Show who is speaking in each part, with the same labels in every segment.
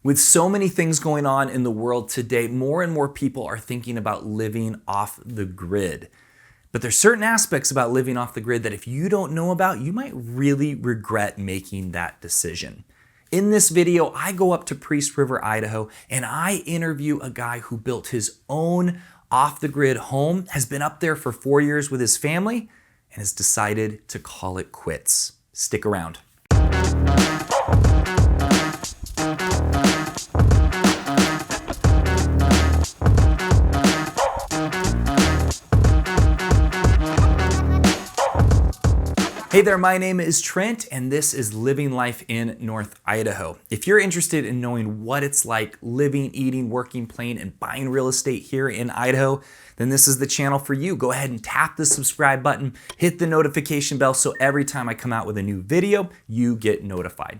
Speaker 1: With so many things going on in the world today, more and more people are thinking about living off the grid. But there's certain aspects about living off the grid that if you don't know about, you might really regret making that decision. In this video, I go up to Priest River, Idaho, and I interview a guy who built his own off-the-grid home, has been up there for 4 years with his family, and has decided to call it quits. Stick around. Hey there, my name is Trent, and this is Living Life in North Idaho. If you're interested in knowing what it's like living, eating, working, playing, and buying real estate here in Idaho, then this is the channel for you. Go ahead and tap the subscribe button, hit the notification bell so every time I come out with a new video, you get notified.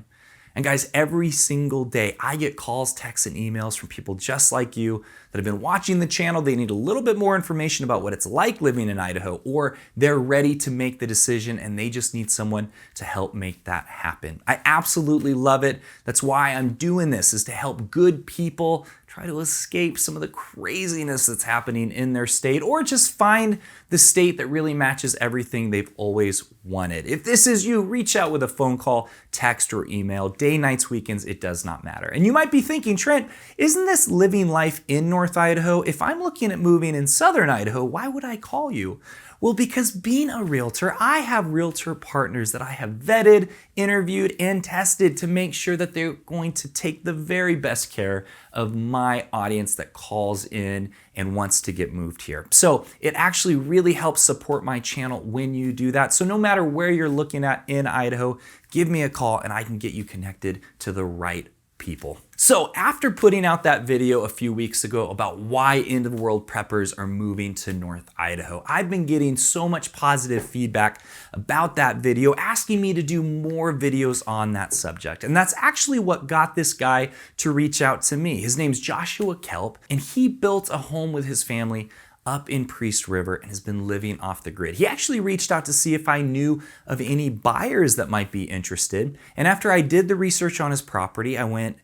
Speaker 1: And guys, every single day I get calls, texts, and emails from people just like you that have been watching the channel. They need a little bit more information about what it's like living in Idaho, or they're ready to make the decision and they just need someone to help make that happen. I absolutely love it. That's why I'm doing this, is to help good people try to escape some of the craziness that's happening in their state, or just find the state that really matches everything they've always wanted. If this is you, reach out with a phone call, text, or email. Day, nights, weekends, it does not matter. And you might be thinking, Trent, isn't this living life in North Idaho? If I'm looking at moving in Southern Idaho, why would I call you? Well, because being a realtor, I have realtor partners that I have vetted, interviewed, and tested to make sure that they're going to take the very best care of my audience that calls in and wants to get moved here. So it actually really helps support my channel when you do that. So no matter where you're looking at in Idaho, give me a call and I can get you connected to the right people. So after putting out that video a few weeks ago about why end-of-the-world preppers are moving to North Idaho, I've been getting so much positive feedback about that video, asking me to do more videos on that subject. And that's actually what got this guy to reach out to me. His name's Joshua Kelp, and he built a home with his family up in Priest River and has been living off the grid. He actually reached out to see if I knew of any buyers that might be interested. And after I did the research on his property, I went,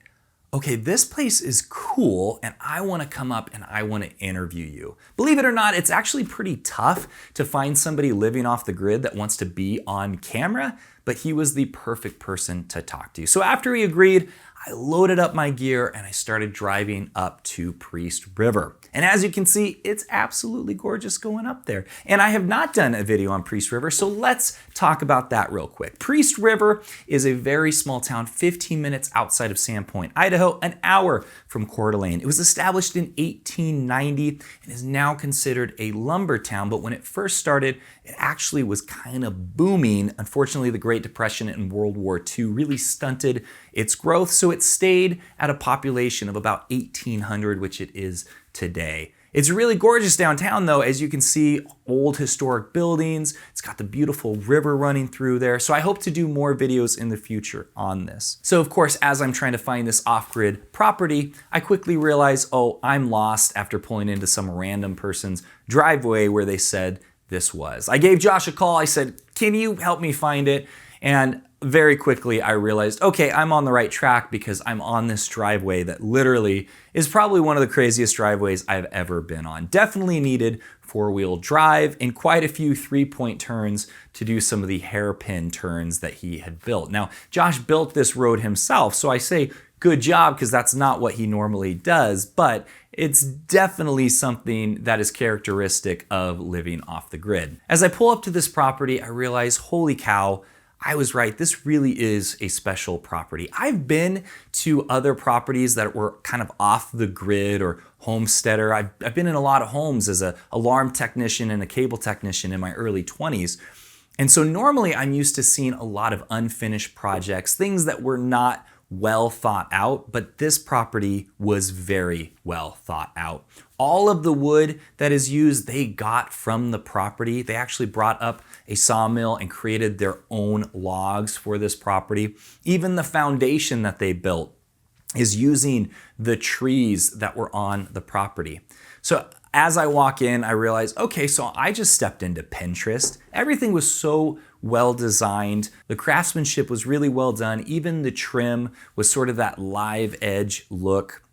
Speaker 1: okay, this place is cool and I want to come up and I want to interview you. Believe it or not, it's actually pretty tough to find somebody living off the grid that wants to be on camera, but he was the perfect person to talk to. So after he agreed, I loaded up my gear and I started driving up to Priest River. And as you can see, it's absolutely gorgeous going up there. And I have not done a video on Priest River, so let's talk about that real quick. Priest River is a very small town, 15 minutes outside of Sandpoint, Idaho, an hour from Coeur d'Alene. It was established in 1890 and is now considered a lumber town, but when it first started, it actually was kind of booming. Unfortunately, the Great Depression and World War II really stunted its growth, so it stayed at a population of about 1,800, which it is today. It's really gorgeous downtown though, as you can see, old historic buildings. It's got the beautiful river running through there. So I hope to do more videos in the future on this. So of course, as I'm trying to find this off-grid property, I quickly realize, oh, I'm lost after pulling into some random person's driveway where they said this was. I gave Josh a call. I said, can you help me find it? And very quickly I realized, okay, I'm on the right track because I'm on this driveway that literally is probably one of the craziest driveways I've ever been on. Definitely needed four-wheel drive and quite a few three-point turns to do some of the hairpin turns that he had built. Now, Josh built this road himself, so I say good job because that's not what he normally does, but it's definitely something that is characteristic of living off the grid. As I pull up to this property, I realize, holy cow, I was right, this really is a special property. I've been to other properties that were kind of off the grid or homesteader. I've been in a lot of homes as an alarm technician and a cable technician in my early 20s. And so normally I'm used to seeing a lot of unfinished projects, things that were not well thought out, but this property was very well thought out. All of the wood that is used, they got from the property. They actually brought up a sawmill and created their own logs for this property. Even the foundation that they built is using the trees that were on the property. So as I walk in, I realize, okay, so I just stepped into Pinterest. Everything was so well designed. The craftsmanship was really well done. Even the trim was sort of that live edge look.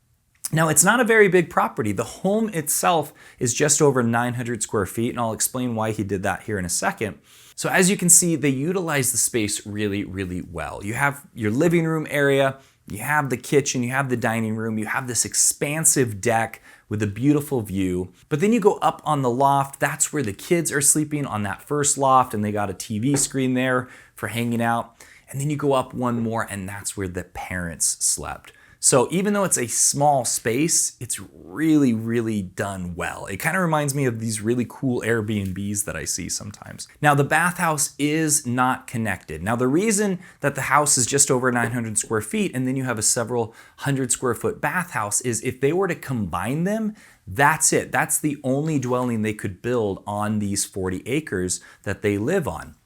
Speaker 1: Now, it's not a very big property. The home itself is just over 900 square feet, and I'll explain why he did that here in a second. So as you can see, they utilize the space really, really well. You have your living room area, you have the kitchen, you have the dining room, you have this expansive deck with a beautiful view. But then you go up on the loft, that's where the kids are sleeping on that first loft, and they got a TV screen there for hanging out. And then you go up one more, and that's where the parents slept. So even though it's a small space, it's really, really done well. It kind of reminds me of these really cool Airbnbs that I see sometimes. Now, the bathhouse is not connected. Now, the reason that the house is just over 900 square feet and then you have a several 100 square foot bathhouse is if they were to combine them, that's it. That's the only dwelling they could build on these 40 acres that they live on.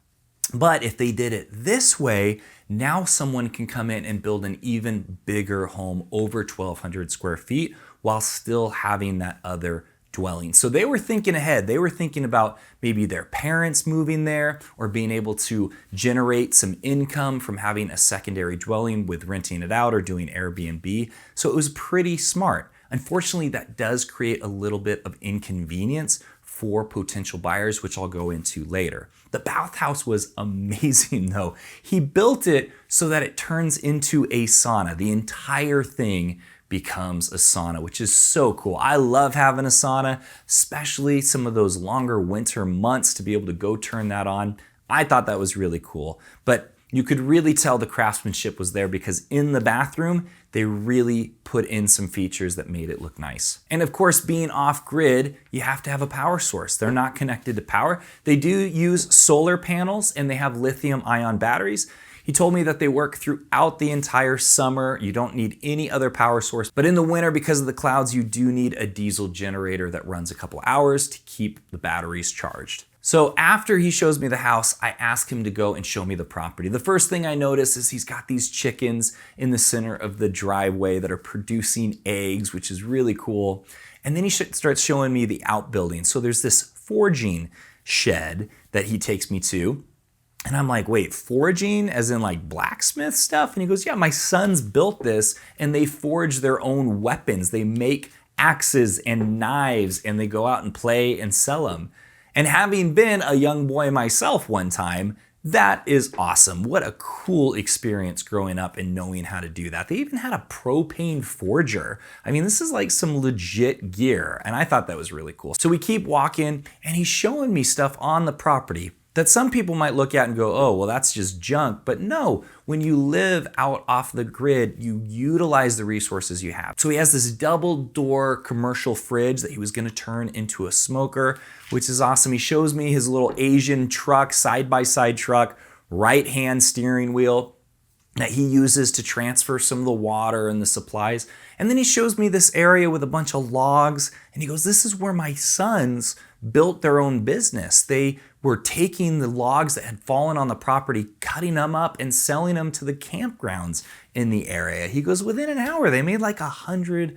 Speaker 1: But if they did it this way, now someone can come in and build an even bigger home over 1,200 square feet while still having that other dwelling. So they were thinking ahead. They were thinking about maybe their parents moving there or being able to generate some income from having a secondary dwelling with renting it out or doing Airbnb. So it was pretty smart. Unfortunately, that does create a little bit of inconvenience for potential buyers, which I'll go into later. The bathhouse was amazing though. He built it so that it turns into a sauna. The entire thing becomes a sauna, which is so cool. I love having a sauna, especially some of those longer winter months to be able to go turn that on. I thought that was really cool. But you could really tell the craftsmanship was there because in the bathroom, they really put in some features that made it look nice. And of course, being off grid, you have to have a power source. They're not connected to power. They do use solar panels and they have lithium ion batteries. He told me that they work throughout the entire summer. You don't need any other power source. But in the winter, because of the clouds, you do need a diesel generator that runs a couple hours to keep the batteries charged. So after he shows me the house, I ask him to go and show me the property. The first thing I notice is he's got these chickens in the center of the driveway that are producing eggs, which is really cool. And then he starts showing me the outbuilding. So there's this forging shed that he takes me to. And I'm like, wait, forging as in like blacksmith stuff? And he goes, yeah, my sons built this and they forge their own weapons. They make axes and knives and they go out and play and sell them. And having been a young boy myself one time, that is awesome. What a cool experience growing up and knowing how to do that. They even had a propane forger. I mean, this is like some legit gear. And I thought that was really cool. So we keep walking and he's showing me stuff on the property that some people might look at and go, oh, well, that's just junk. But no, when you live out off the grid, you utilize the resources you have. So he has this double door commercial fridge that he was gonna turn into a smoker, which is awesome. He shows me his little Asian truck, side-by-side truck, right-hand steering wheel that he uses to transfer some of the water and the supplies. And then he shows me this area with a bunch of logs, and he goes, this is where my sons built their own business. They were taking the logs that had fallen on the property, cutting them up and selling them to the campgrounds in the area. He goes, within an hour, they made like $100.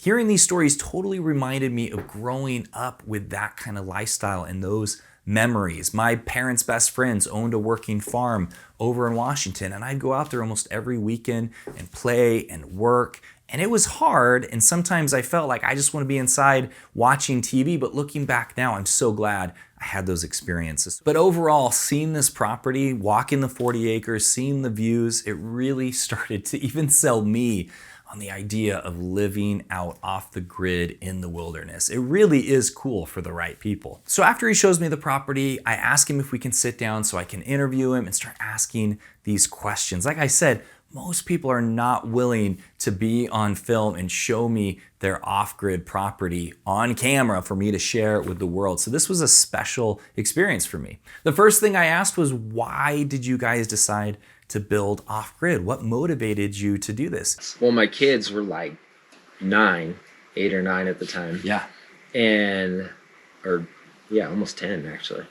Speaker 1: Hearing these stories totally reminded me of growing up with that kind of lifestyle and those memories. My parents' best friends owned a working farm over in Washington, and I'd go out there almost every weekend and play and work. And it was hard, and sometimes I felt like I just want to be inside watching TV, but looking back now, I'm so glad I had those experiences. But overall, seeing this property, walking the 40 acres, seeing the views, it really started to even sell me on the idea of living out off the grid in the wilderness. It really is cool for the right people. So after he shows me the property, I ask him if we can sit down so I can interview him and start asking these questions. Like I said, most people are not willing to be on film and show me their off-grid property on camera for me to share it with the world. So this was a special experience for me. The first thing I asked was, why did you guys decide to build off-grid? What motivated you to do this?
Speaker 2: Well, my kids were like 8 or 9 at the time.
Speaker 1: Yeah.
Speaker 2: Almost 10 actually.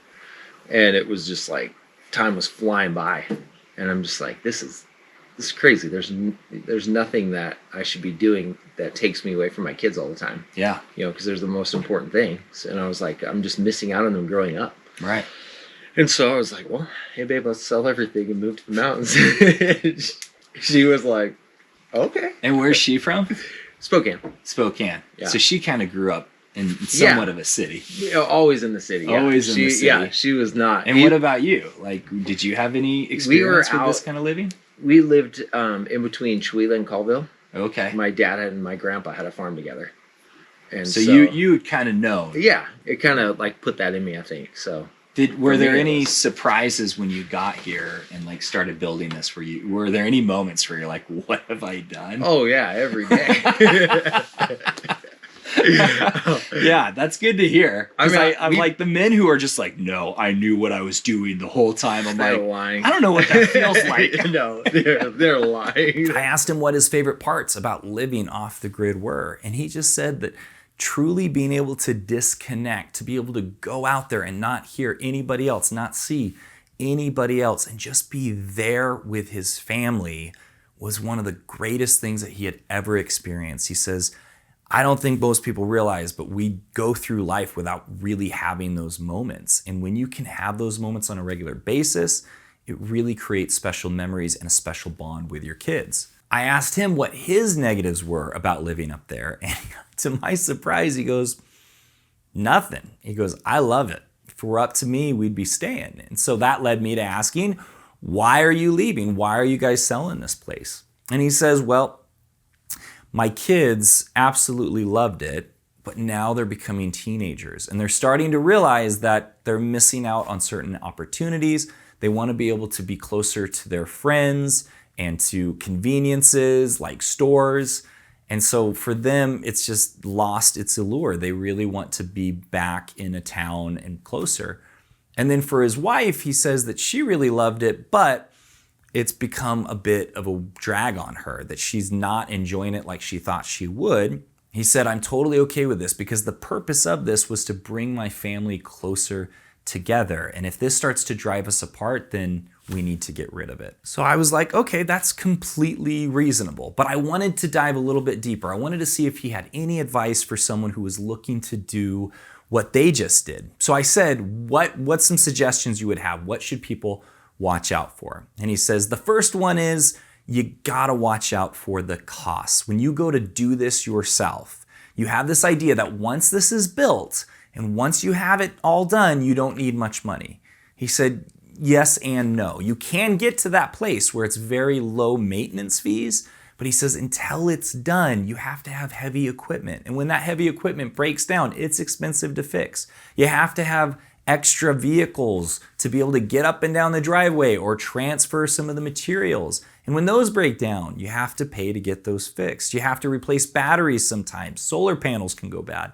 Speaker 2: And it was just like, time was flying by. And I'm just like, this is this is crazy. There's nothing that I should be doing that takes me away from my kids all the time.
Speaker 1: Yeah.
Speaker 2: Because they're the most important thing. And I was like, I'm just missing out on them growing up.
Speaker 1: Right.
Speaker 2: And so I was like, well, hey babe, let's sell everything and move to the mountains. She was like, okay.
Speaker 1: And where's she from?
Speaker 2: Spokane.
Speaker 1: Yeah. So she kind of grew up in somewhat of a city.
Speaker 2: Always in the city. Yeah.
Speaker 1: Always in the city.
Speaker 2: Yeah, she was not.
Speaker 1: And what about you? Like, did you have any experience with this kind of living?
Speaker 2: We lived in between Chewelah and Colville.
Speaker 1: Okay.
Speaker 2: My dad and my grandpa had a farm together. And
Speaker 1: so you would kind of know.
Speaker 2: Yeah, it kind of like put that in me, I think. So
Speaker 1: were there any surprises when you got here and like started building this? Were there any moments where you're like, what have I done?
Speaker 2: Oh yeah, every day.
Speaker 1: Yeah, that's good to hear.
Speaker 2: I mean,
Speaker 1: I'm like the men who are just like, no, I knew what I was doing the whole time. I'm like,
Speaker 2: lying.
Speaker 1: I don't know what that feels like.
Speaker 2: No, they're lying.
Speaker 1: I asked him what his favorite parts about living off the grid were, and he just said that truly being able to disconnect, to be able to go out there and not hear anybody else, not see anybody else, and just be there with his family was one of the greatest things that he had ever experienced. He says, I don't think most people realize, but we go through life without really having those moments. And when you can have those moments on a regular basis, it really creates special memories and a special bond with your kids. I asked him what his negatives were about living up there. And to my surprise, he goes, nothing. He goes, I love it. If it were up to me, we'd be staying. And so that led me to asking, why are you leaving? Why are you guys selling this place? And he says, well, my kids absolutely loved it, but now they're becoming teenagers and they're starting to realize that they're missing out on certain opportunities. They want to be able to be closer to their friends and to conveniences like stores. And so for them, it's just lost its allure. They really want to be back in a town and closer. And then for his wife, he says that she really loved it, but it's become a bit of a drag on her, that she's not enjoying it like she thought she would. He said, I'm totally okay with this because the purpose of this was to bring my family closer together. And if this starts to drive us apart, then we need to get rid of it. So I was like, okay, that's completely reasonable. But I wanted to dive a little bit deeper. I wanted to see if he had any advice for someone who was looking to do what they just did. So I said, what's some suggestions you would have? What should people watch out for? And he says, the first one is you gotta watch out for the costs. When you go to do this yourself, you have this idea that once this is built and once you have it all done, you don't need much money. He said, yes and no. You can get to that place where it's very low maintenance fees, but he says until it's done, you have to have heavy equipment. And when that heavy equipment breaks down, it's expensive to fix. You have to have extra vehicles to be able to get up and down the driveway or transfer some of the materials. And when those break down, you have to pay to get those fixed. You have to replace batteries sometimes. Solar panels can go bad.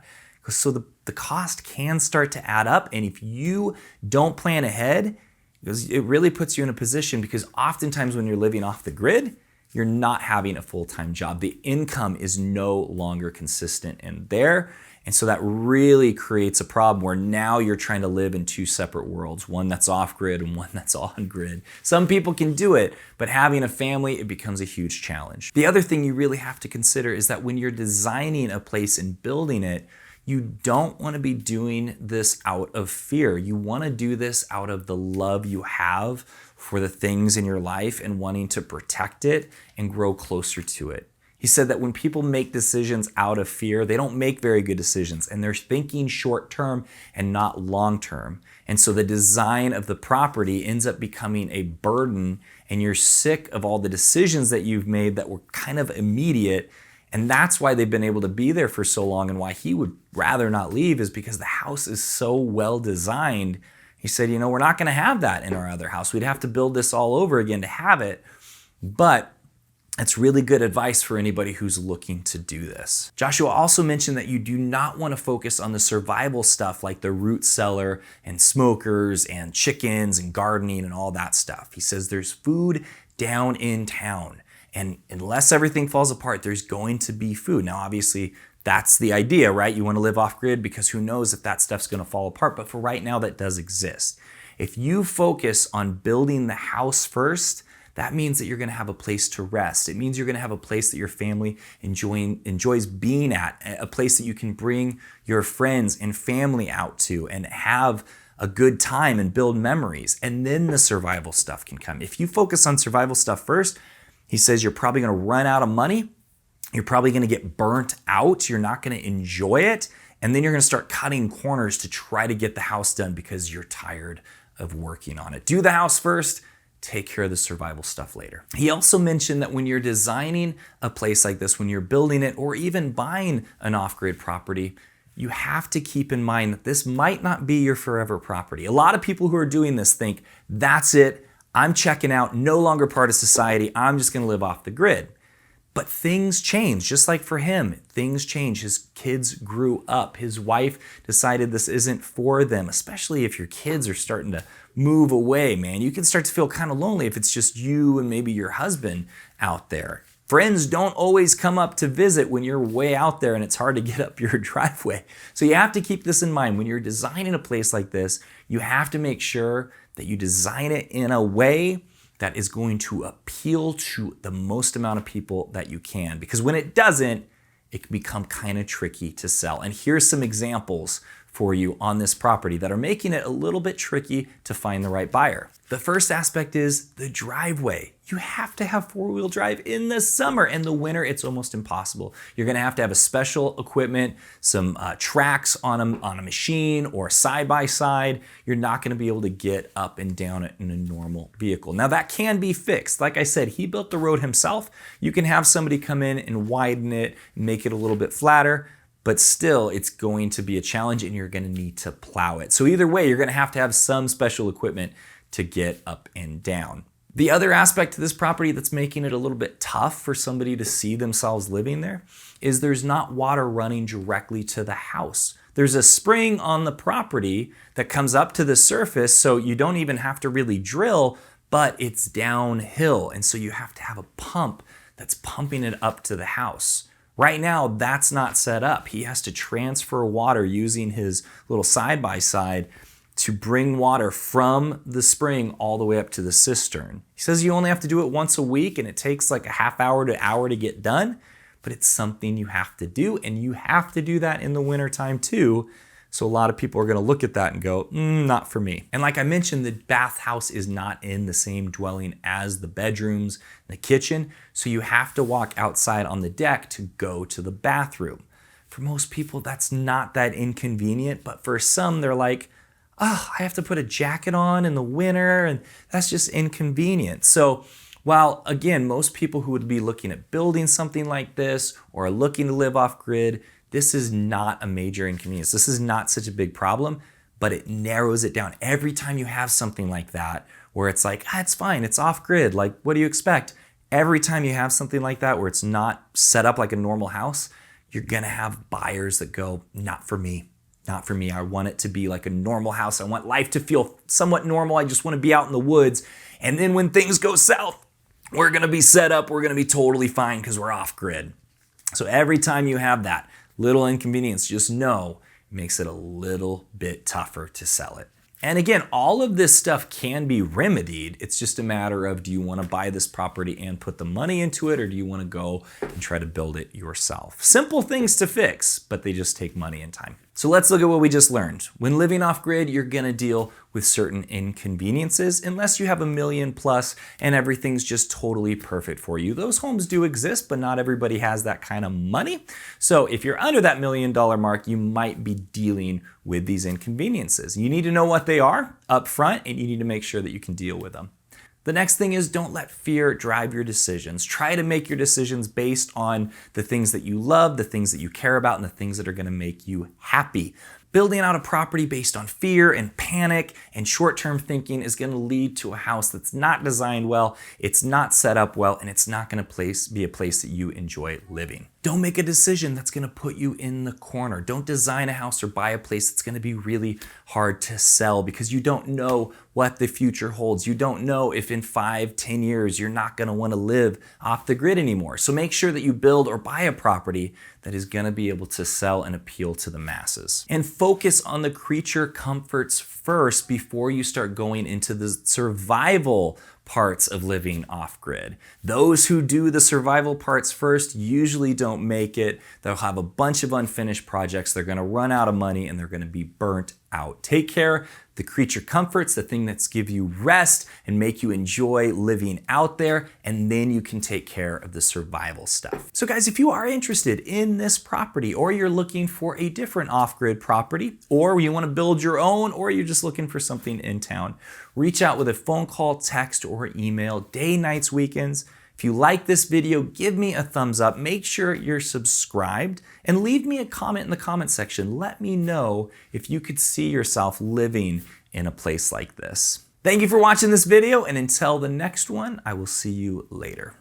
Speaker 1: So the cost can start to add up. And if you don't plan ahead, it really puts you in a position because oftentimes when you're living off the grid, you're not having a full-time job. The income is no longer consistent in there. And so that really creates a problem where now you're trying to live in two separate worlds, one that's off-grid and one that's on-grid. Some people can do it, but having a family, it becomes a huge challenge. The other thing you really have to consider is that when you're designing a place and building it, you don't want to be doing this out of fear. You want to do this out of the love you have for the things in your life and wanting to protect it and grow closer to it. He said that when people make decisions out of fear, they don't make very good decisions and they're thinking short term and not long term. And so the design of the property ends up becoming a burden and you're sick of all the decisions that you've made that were kind of immediate. And that's why they've been able to be there for so long and why he would rather not leave is because the house is so well designed. He said, we're not going to have that in our other house. We'd have to build this all over again to have it. But it's really good advice for anybody who's looking to do this. Joshua also mentioned that you do not want to focus on the survival stuff like the root cellar and smokers and chickens and gardening and all that stuff. He says there's food down in town. And unless everything falls apart, there's going to be food. Now, obviously, that's the idea, right? You want to live off grid because who knows if that stuff's going to fall apart. But for right now, that does exist. If you focus on building the house first, that means that you're gonna have a place to rest. It means you're gonna have a place that your family enjoys being at, a place that you can bring your friends and family out to and have a good time and build memories. And then the survival stuff can come. If you focus on survival stuff first, he says you're probably gonna run out of money. You're probably gonna get burnt out. You're not gonna enjoy it. And then you're gonna start cutting corners to try to get the house done because you're tired of working on it. Do the house first, take care of the survival stuff later. He also mentioned that when you're designing a place like this, when you're building it or even buying an off-grid property, you have to keep in mind that this might not be your forever property. A lot of people who are doing this think, that's it, I'm checking out, no longer part of society, I'm just gonna live off the grid. But things change, just like for him, things change. His kids grew up. His wife decided this isn't for them, especially if your kids are starting to move away, man. You can start to feel kind of lonely if it's just you and maybe your husband out there. Friends don't always come up to visit when you're way out there and it's hard to get up your driveway. So you have to keep this in mind. When you're designing a place like this, you have to make sure that you design it in a way that is going to appeal to the most amount of people that you can. Because when it doesn't, it can become kind of tricky to sell. And here's some examples for you on this property that are making it a little bit tricky to find the right buyer. The first aspect is the driveway. You have to have four-wheel drive in the summer. In the winter, it's almost impossible. You're gonna have to have a special equipment, some tracks on a machine or side-by-side. You're not gonna be able to get up and down it in a normal vehicle. Now that can be fixed. Like I said, he built the road himself. You can have somebody come in and widen it, make it a little bit flatter, but still it's going to be a challenge and you're gonna need to plow it. So either way, you're gonna have to have some special equipment to get up and down. The other aspect to this property that's making it a little bit tough for somebody to see themselves living there is there's not water running directly to the house. There's a spring on the property that comes up to the surface, so you don't even have to really drill, but it's downhill. And so you have to have a pump that's pumping it up to the house. Right now, that's not set up. He has to transfer water using his little side-by-side to bring water from the spring all the way up to the cistern. He says you only have to do it once a week and it takes like a half hour to hour to get done, but it's something you have to do, and you have to do that in the wintertime too. So a lot of people are gonna look at that and go, not for me. And like I mentioned, the bathhouse is not in the same dwelling as the bedrooms, the kitchen, so you have to walk outside on the deck to go to the bathroom. For most people, that's not that inconvenient, but for some, they're like, oh, I have to put a jacket on in the winter, and that's just inconvenient. So while, again, most people who would be looking at building something like this or are looking to live off grid, this is not a major inconvenience. This is not such a big problem, but it narrows it down. Every time you have something like that, where it's like, it's fine, it's off grid, like, what do you expect? Every time you have something like that where it's not set up like a normal house, you're gonna have buyers that go, not for me. Not for me. I want it to be like a normal house. I want life to feel somewhat normal. I just want to be out in the woods. And then when things go south, we're going to be set up. We're going to be totally fine because we're off grid. So every time you have that little inconvenience, just know it makes it a little bit tougher to sell it. And again, all of this stuff can be remedied. It's just a matter of, do you want to buy this property and put the money into it, or do you want to go and try to build it yourself? Simple things to fix, but they just take money and time. So let's look at what we just learned. When living off grid, you're gonna deal with certain inconveniences unless you have $1 million plus and everything's just totally perfect for you. Those homes do exist, but not everybody has that kind of money. So if you're under that $1 million mark, you might be dealing with these inconveniences. You need to know what they are up front, and you need to make sure that you can deal with them. The next thing is, don't let fear drive your decisions. Try to make your decisions based on the things that you love, the things that you care about, and the things that are gonna make you happy. Building out a property based on fear and panic and short-term thinking is gonna lead to a house that's not designed well, it's not set up well, and it's not gonna be a place that you enjoy living. Don't make a decision that's gonna put you in the corner. Don't design a house or buy a place that's gonna be really hard to sell because you don't know what the future holds. You don't know if in 5-10 years you're not gonna wanna live off the grid anymore. So make sure that you build or buy a property that is gonna be able to sell and appeal to the masses. And focus on the creature comforts first before you start going into the survival parts of living off-grid. Those who do the survival parts first usually don't make it. They'll have a bunch of unfinished projects. They're gonna run out of money and they're gonna be burnt out. Take care. The creature comforts, the thing that's give you rest and make you enjoy living out there, and then you can take care of the survival stuff. So guys, if you are interested in this property, or you're looking for a different off-grid property, or you wanna build your own, or you're just looking for something in town, reach out with a phone call, text, or email, day, nights, weekends. If you like this video, give me a thumbs up, make sure you're subscribed, and leave me a comment in the comment section. Let me know if you could see yourself living in a place like this. Thank you for watching this video, and until the next one, I will see you later.